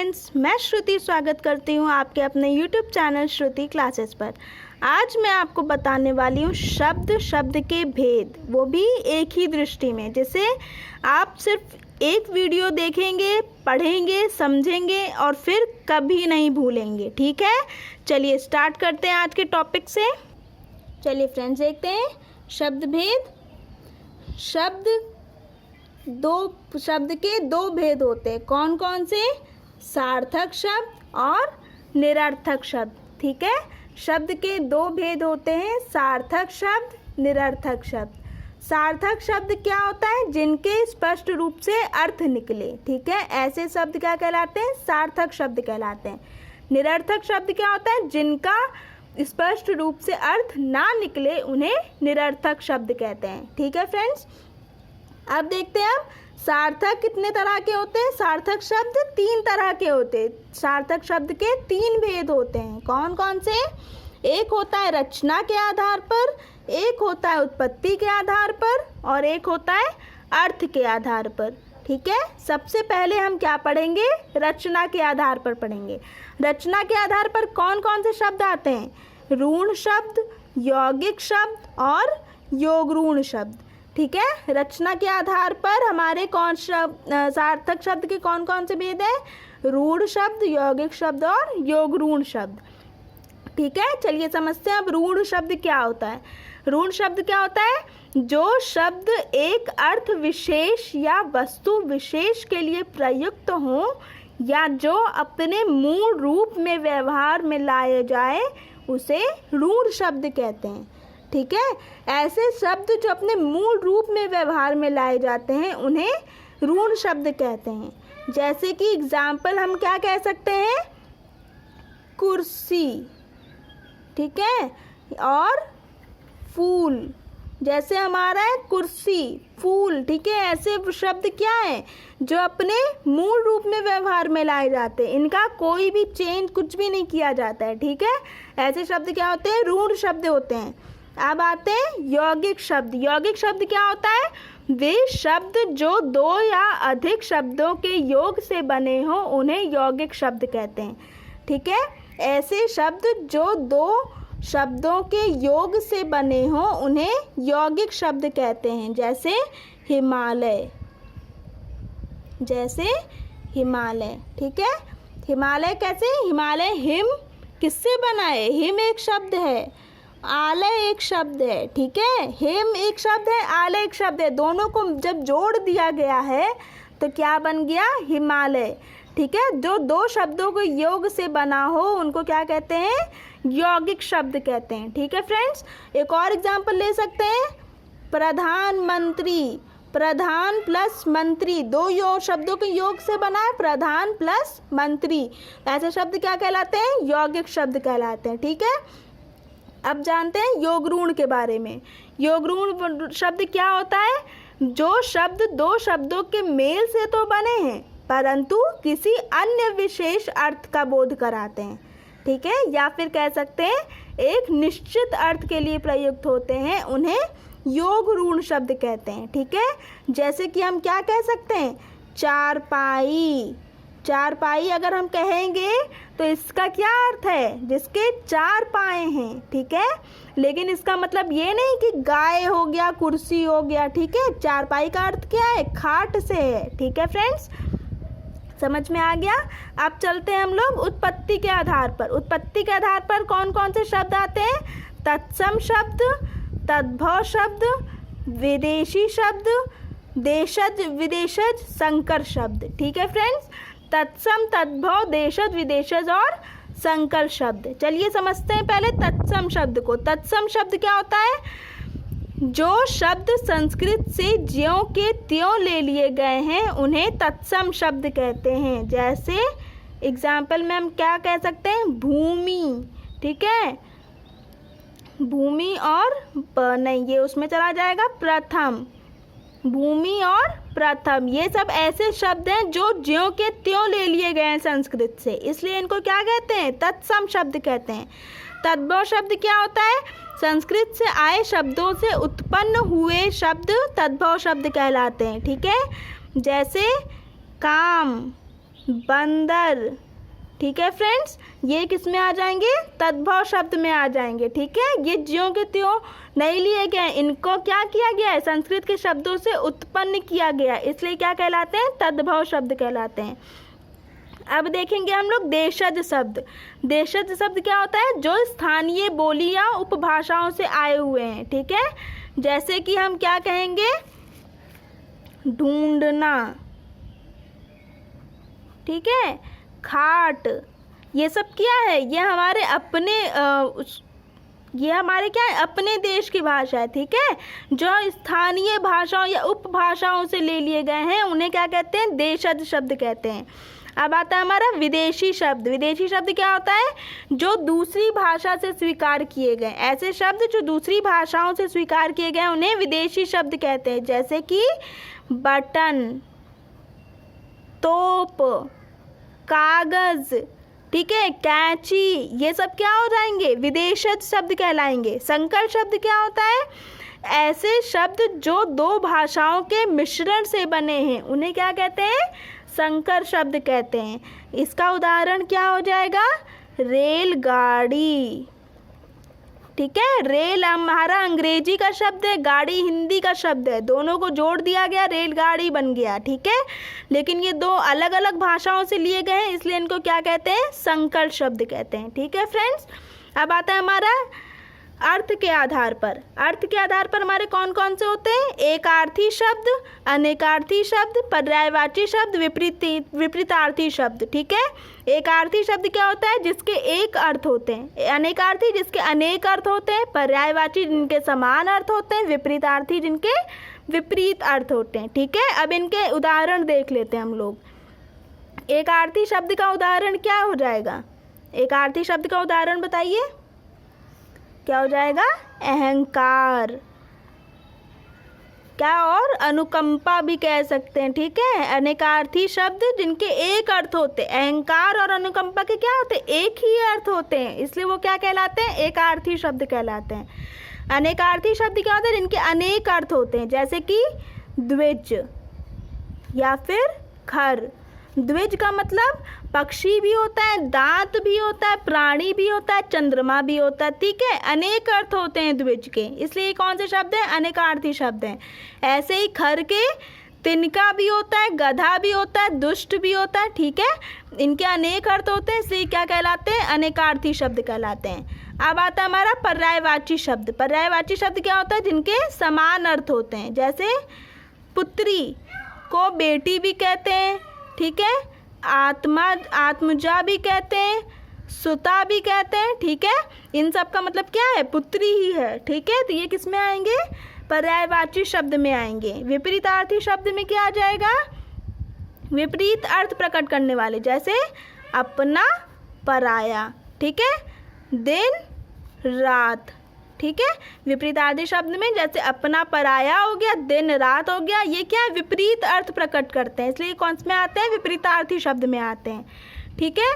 Friends, मैं श्रुति स्वागत करती हूँ आपके अपने यूट्यूब चैनल श्रुति क्लासेस पर। आज मैं आपको बताने वाली हूँ शब्द के भेद, वो भी एक ही दृष्टि में, जिसे आप सिर्फ एक वीडियो देखेंगे, पढ़ेंगे, समझेंगे और फिर कभी नहीं भूलेंगे। ठीक है, चलिए स्टार्ट करते हैं आज के टॉपिक से। चलिए फ्रेंड्स, देखते हैं शब्द भेद। शब्द के दो भेद होते हैं। कौन कौन से? सार्थक शब्द और निरर्थक शब्द। ठीक है, शब्द के दो भेद होते हैं, सार्थक शब्द, निरर्थक शब्द। सार्थक शब्द क्या होता है? जिनके स्पष्ट रूप से अर्थ निकले। ठीक है, ऐसे शब्द क्या कहलाते हैं? सार्थक शब्द कहलाते हैं। निरर्थक शब्द क्या होता है? जिनका स्पष्ट रूप से अर्थ ना निकले, उन्हें निरर्थक शब्द कहते हैं। ठीक है फ्रेंड्स, अब देखते हैं हम सार्थक कितने तरह के होते हैं। सार्थक शब्द 3 तरह के होते हैं। सार्थक शब्द के 3 भेद होते हैं। कौन कौन से? एक होता है रचना के आधार पर, एक होता है उत्पत्ति के आधार पर और एक होता है अर्थ के आधार पर। ठीक है, सबसे पहले हम क्या पढ़ेंगे? रचना के आधार पर पढ़ेंगे। रचना के आधार पर कौन कौन से शब्द आते हैं? ऋण शब्द, यौगिक शब्द और योगऋण शब्द। ठीक है, रचना के आधार पर हमारे कौन सार्थक शब्द के कौन कौन से भेद है? ऋण शब्द, यौगिक शब्द और योगऋण शब्द। ठीक है, चलिए समझते हैं अब ऋण शब्द क्या होता है। ऋण शब्द क्या होता है? जो शब्द एक अर्थ विशेष या वस्तु विशेष के लिए प्रयुक्त हो या जो अपने मूल रूप में व्यवहार में लाए जाए, उसे ऋण शब्द कहते हैं। ठीक है, ऐसे शब्द जो अपने मूल रूप में व्यवहार में लाए जाते हैं, उन्हें ऋण शब्द कहते हैं। जैसे कि एग्जाम्पल हम क्या कह सकते हैं? कुर्सी, ठीक है, और फूल। जैसे हमारा है कुर्सी, फूल। ठीक है, ऐसे शब्द क्या है? जो अपने मूल रूप में व्यवहार में लाए जाते हैं, इनका कोई भी चेंज कुछ भी नहीं किया जाता है। ठीक है, ऐसे शब्द क्या होते हैं? ऋण शब्द होते हैं। अब आते हैं यौगिक शब्द। यौगिक शब्द क्या होता है? वे शब्द जो 2 या अधिक शब्दों के योग से बने हो, उन्हें यौगिक शब्द कहते हैं। ठीक है, ऐसे शब्द जो 2 शब्दों के योग से बने हो, उन्हें यौगिक शब्द कहते हैं। जैसे हिमालय, ठीक है, हिमालय कैसे? हिमालय हिम किससे बना है? हिम एक शब्द है, आलय एक शब्द है। ठीक है, हिम एक शब्द है, आलय एक शब्द है। दोनों को जब जोड़ दिया गया है तो क्या बन गया? हिमालय। ठीक है, जो 2 शब्दों के योग से बना हो, उनको क्या कहते हैं? यौगिक शब्द कहते हैं। ठीक है फ्रेंड्स, एक और एग्जांपल ले सकते हैं। प्रधानमंत्री, प्रधान प्लस मंत्री, 2 शब्दों के योग से बना है, प्रधान प्लस मंत्री। ऐसे शब्द क्या कहलाते हैं? यौगिक शब्द कहलाते हैं। ठीक है, अब जानते हैं योगऋण के बारे में। योगऋण शब्द क्या होता है? जो शब्द 2 शब्दों के मेल से तो बने हैं, परंतु किसी अन्य विशेष अर्थ का बोध कराते हैं। ठीक है, या फिर कह सकते हैं एक निश्चित अर्थ के लिए प्रयुक्त होते हैं, उन्हें योगऋण शब्द कहते हैं। ठीक है, जैसे कि हम क्या कह सकते हैं? चारपाई। चारपाई अगर हम कहेंगे तो इसका क्या अर्थ है? जिसके 4 पाए हैं। ठीक है, लेकिन इसका मतलब ये नहीं कि गाय हो गया, कुर्सी हो गया। ठीक है, चारपाई का अर्थ क्या है? खाट से है। ठीक है फ्रेंड्स, समझ में आ गया। अब चलते हैं हम लोग उत्पत्ति के आधार पर। उत्पत्ति के आधार पर कौन कौन से शब्द आते हैं? तत्सम शब्द, तद्भव शब्द, विदेशी शब्द, देशज विदेशज, संकर शब्द। ठीक है फ्रेंड्स, तत्सम, तद्भव, देशज, विदेशज और संकर शब्द। चलिए समझते हैं पहले तत्सम शब्द को। तत्सम शब्द क्या होता है? जो शब्द संस्कृत से ज्यों के त्यों ले लिए गए हैं, उन्हें तत्सम शब्द कहते हैं। जैसे एग्जाम्पल में हम क्या कह सकते हैं? भूमि। ठीक है, भूमि और नहीं, ये उसमें चला जाएगा प्रथम। भूमि और प्रथम, ये सब ऐसे शब्द हैं जो ज्यों के त्यों ले लिए गए हैं संस्कृत से, इसलिए इनको क्या कहते हैं? तत्सम शब्द कहते हैं। तद्भव शब्द क्या होता है? संस्कृत से आए शब्दों से उत्पन्न हुए शब्द तद्भव शब्द कहलाते हैं। ठीक है, जैसे काम, बंदर। ठीक है फ्रेंड्स, ये किस में आ जाएंगे? तद्भव शब्द में आ जाएंगे। ठीक है, ये ज्यों के त्यों नहीं लिए गए, इनको क्या किया गया है? संस्कृत के शब्दों से उत्पन्न किया गया, इसलिए क्या कहलाते हैं? तद्भव शब्द कहलाते हैं। अब देखेंगे हम लोग देशज शब्द। देशज शब्द क्या होता है? जो स्थानीय बोली या उपभाषाओं से आए हुए हैं। ठीक है, जैसे कि हम क्या कहेंगे? ढूंढना। ठीक है, खाट, ये सब क्या है? ये हमारे अपने ये हमारे क्या है? अपने देश की भाषा है। ठीक है, जो स्थानीय भाषाओं या उपभाषाओं से ले लिए गए हैं उन्हें क्या कहते हैं? देशज शब्द कहते हैं। अब आता है हमारा विदेशी शब्द। विदेशी शब्द क्या होता है? जो दूसरी भाषा से स्वीकार किए गए, ऐसे शब्द जो दूसरी भाषाओं से स्वीकार किए गए उन्हें विदेशी शब्द कहते हैं। जैसे कि बटन, तोप, कागज, ठीक है, कैंची, ये सब क्या हो जाएंगे? विदेशज शब्द कहलाएंगे। संकर शब्द क्या होता है? ऐसे शब्द जो दो भाषाओं के मिश्रण से बने हैं उन्हें क्या कहते हैं? संकर शब्द कहते हैं। इसका उदाहरण क्या हो जाएगा? रेलगाड़ी। ठीक है, रेल हमारा अंग्रेजी का शब्द है, गाड़ी हिंदी का शब्द है, दोनों को जोड़ दिया गया, रेलगाड़ी बन गया। ठीक है, लेकिन ये दो अलग अलग भाषाओं से लिए गए हैं, इसलिए इनको क्या कहते हैं? संकर शब्द कहते हैं। ठीक है फ्रेंड्स, अब आता है हमारा अर्थ के आधार पर। अर्थ के आधार पर हमारे कौन कौन से होते हैं? एकार्थी शब्द, अनेकार्थी शब्द, पर्यायवाची शब्द, विपरीतार्थी शब्द। ठीक है, एकार्थी शब्द क्या होता है? जिसके एक अर्थ होते हैं। अनेकार्थी जिसके अनेक अर्थ होते हैं। पर्यायवाची जिनके समान अर्थ होते हैं। विपरीतार्थी जिनके विपरीत अर्थ होते हैं। ठीक है, अब इनके उदाहरण देख लेते हैं हम लोग। एकार्थी शब्द का उदाहरण क्या हो जाएगा? एकार्थी शब्द का उदाहरण बताइए, क्या हो जाएगा? अहंकार, क्या और अनुकंपा भी कह सकते हैं। ठीक है, अनेकार्थी शब्द जिनके एक अर्थ होते हैं। अहंकार और अनुकंपा के क्या होते हैं? एक ही अर्थ होते हैं, इसलिए वो क्या कहलाते हैं? एकार्थी शब्द कहलाते हैं। अनेकार्थी शब्द क्या होते हैं? जिनके अनेक अर्थ होते हैं, जैसे कि द्विज या फिर खर। द्विज का मतलब पक्षी भी होता है, दांत भी होता है, प्राणी भी होता है, चंद्रमा भी होता है। ठीक है, अनेक अर्थ होते हैं द्विज के, इसलिए ये कौन से शब्द हैं? अनेकार्थी शब्द हैं। ऐसे ही खर के तिनका भी होता है, गधा भी होता है, दुष्ट भी होता है। ठीक है, इनके अनेक अर्थ होते हैं, इसलिए क्या कहलाते हैं? अनेकार्थी शब्द कहलाते हैं। अब आता है हमारा पर्यायवाची शब्द। पर्यायवाची शब्द क्या होता है? जिनके समान अर्थ होते हैं, जैसे पुत्री को बेटी भी कहते हैं। ठीक है, आत्मजा भी कहते हैं, सुता भी कहते हैं। ठीक है, इन सब का मतलब क्या है? पुत्री ही है। ठीक है, तो ये किस में आएंगे? पर्यायवाची शब्द में आएंगे। विपरीतार्थी शब्द में क्या आ जाएगा? विपरीत अर्थ प्रकट करने वाले, जैसे अपना, पराया। ठीक है, दिन, रात। ठीक है, विपरीतार्थी शब्द में जैसे अपना, पराया हो गया, दिन, रात हो गया, ये क्या है? विपरीत अर्थ प्रकट करते हैं, इसलिए कौन से में आते हैं? विपरीतार्थी शब्द में आते हैं। ठीक है,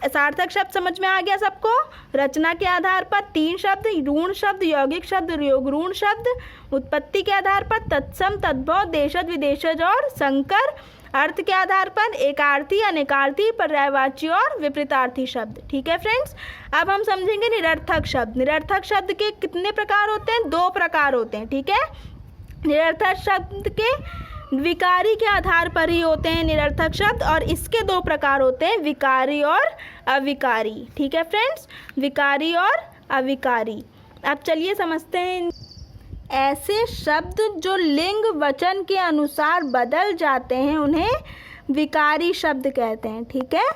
सार्थक शब्द समझ में आ गया सबको? रचना के आधार पर 3 शब्द, ऋण शब्द, यौगिक शब्द, योग ऋण शब्द। उत्पत्ति के आधार पर तत्सम, तद्भव, देशज, विदेशज और संकर। अर्थ के आधार पर एकार्थी, अनेकार्थी, पर्यायवाची और विपरीतार्थी शब्द। ठीक है फ्रेंड्स, अब हम समझेंगे निरर्थक शब्द। निरर्थक शब्द के कितने प्रकार होते हैं? 2 प्रकार होते हैं। ठीक है, निरर्थक शब्द के विकारी के आधार पर ही होते हैं निरर्थक शब्द, और इसके 2 प्रकार होते हैं, विकारी और अविकारी। ठीक है फ्रेंड्स, विकारी और अविकारी। अब चलिए समझते हैं। ऐसे शब्द जो लिंग वचन के अनुसार बदल जाते हैं उन्हें विकारी शब्द कहते हैं। ठीक है,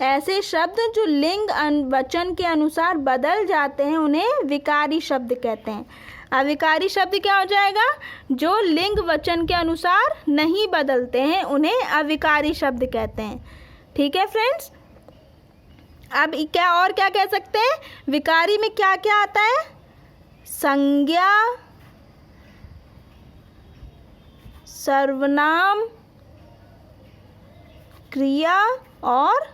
ऐसे शब्द जो लिंग वचन के अनुसार बदल जाते हैं उन्हें विकारी शब्द कहते हैं। अविकारी शब्द क्या हो जाएगा? जो लिंग वचन के अनुसार नहीं बदलते हैं उन्हें अविकारी शब्द कहते हैं। ठीक है फ्रेंड्स, अब क्या और क्या कह सकते हैं? विकारी में क्या क्या आता है? संज्ञा, सर्वनाम, क्रिया और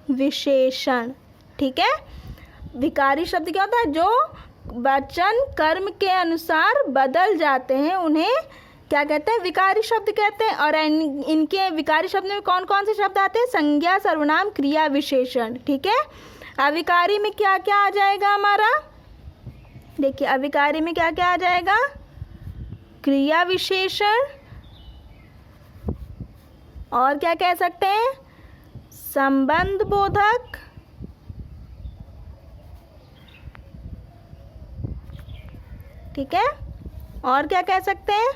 विशेषण। ठीक है, विकारी शब्द क्या होता है? जो वचन कर्म के अनुसार बदल जाते हैं उन्हें क्या कहते हैं, विकारी शब्द कहते हैं। और इनके विकारी शब्द में कौन कौन से शब्द आते हैं, संज्ञा, सर्वनाम, क्रिया, विशेषण। ठीक है, अविकारी में क्या क्या आ जाएगा हमारा, देखिए अविकारी में क्या क्या आ जाएगा, क्रिया विशेषण, और क्या कह सकते हैं, संबंध बोधक, ठीक है, और क्या कह सकते हैं,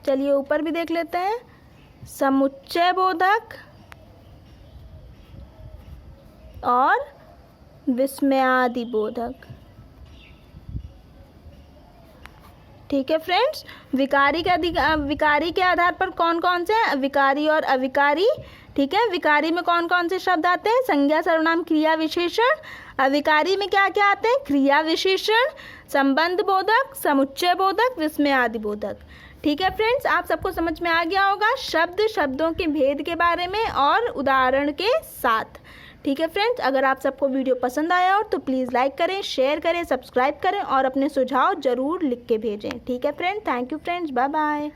चलिए ऊपर भी देख लेते हैं, समुच्चय बोधक और विस्मयादि बोधक। ठीक है फ्रेंड्स, विकारी के आधार पर कौन कौन से हैं, विकारी और अविकारी। ठीक है, विकारी में कौन कौन से शब्द आते हैं, संज्ञा, सर्वनाम, क्रिया, विशेषण। अविकारी में क्या क्या आते हैं, क्रिया विशेषण, संबंध बोधक, समुच्चय बोधक, विस्मयादि बोधक। ठीक है फ्रेंड्स, आप सबको समझ में आ गया होगा शब्दों के भेद के बारे में और उदाहरण के साथ। ठीक है फ्रेंड्स, अगर आप सबको वीडियो पसंद आया हो तो प्लीज़ लाइक करें, शेयर करें, सब्सक्राइब करें और अपने सुझाव ज़रूर लिख के भेजें। ठीक है friend, thank you friends, bye bye.